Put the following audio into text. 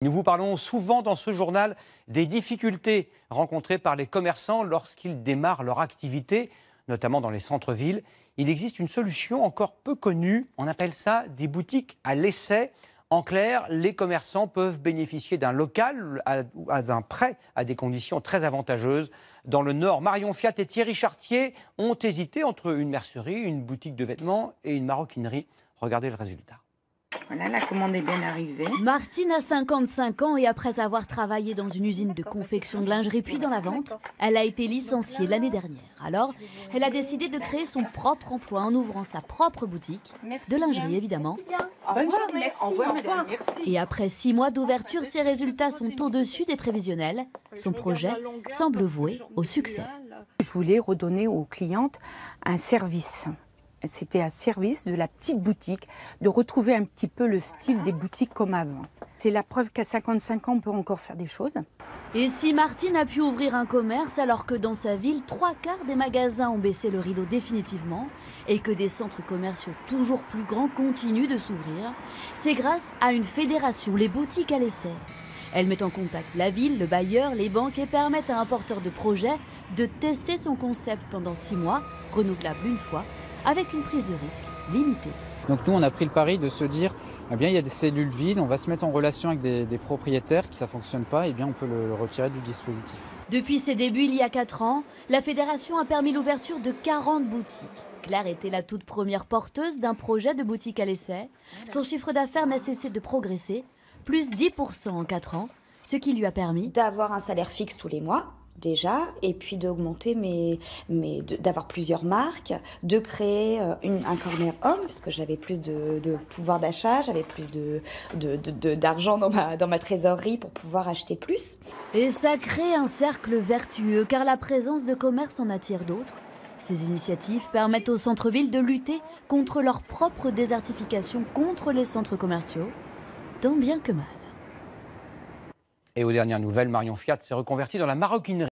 Nous vous parlons souvent dans ce journal des difficultés rencontrées par les commerçants lorsqu'ils démarrent leur activité, notamment dans les centres-villes. Il existe une solution encore peu connue, on appelle ça des boutiques à l'essai. En clair, les commerçants peuvent bénéficier d'un local à d'un prêt à des conditions très avantageuses. Dans le Nord, Marion Fiat et Thierry Chartier ont hésité entre une mercerie, une boutique de vêtements et une maroquinerie. Regardez le résultat. Voilà, la commande est bien arrivée. Martine a 55 ans et après avoir travaillé dans une usine de confection de lingerie puis dans la vente, elle a été licenciée l'année dernière. Alors, elle a décidé de créer son propre emploi en ouvrant sa propre boutique, de lingerie évidemment. Bonne journée, au revoir madame, merci. Et après 6 mois d'ouverture, ses résultats sont au-dessus des prévisionnels. Son projet semble voué au succès. Je voulais redonner aux clientes un service. C'était un service de la petite boutique, de retrouver un petit peu le style des boutiques comme avant. C'est la preuve qu'à 55 ans, on peut encore faire des choses. Et si Martine a pu ouvrir un commerce alors que dans sa ville, 3/4 des magasins ont baissé le rideau définitivement et que des centres commerciaux toujours plus grands continuent de s'ouvrir, c'est grâce à une fédération, les boutiques à l'essai. Elle met en contact la ville, le bailleur, les banques et permettent à un porteur de projet de tester son concept pendant 6 mois, renouvelable une fois, avec une prise de risque limitée. Donc nous, on a pris le pari de se dire, eh bien, il y a des cellules vides, on va se mettre en relation avec des propriétaires qui ça ne fonctionne pas, eh bien, on peut le retirer du dispositif. Depuis ses débuts il y a 4 ans, la fédération a permis l'ouverture de 40 boutiques. Claire était la toute première porteuse d'un projet de boutique à l'essai. Son chiffre d'affaires n'a cessé de progresser, plus 10% en 4 ans, ce qui lui a permis d'avoir un salaire fixe tous les mois, déjà, et puis d'augmenter d'avoir plusieurs marques, de créer un corner homme, parce que j'avais plus de pouvoir d'achat, j'avais plus d'argent dans ma trésorerie pour pouvoir acheter plus. Et ça crée un cercle vertueux, car la présence de commerces en attire d'autres. Ces initiatives permettent aux centres-villes de lutter contre leur propre désertification contre les centres commerciaux, tant bien que mal. Et aux dernières nouvelles, Marion Fiat s'est reconvertie dans la maroquinerie.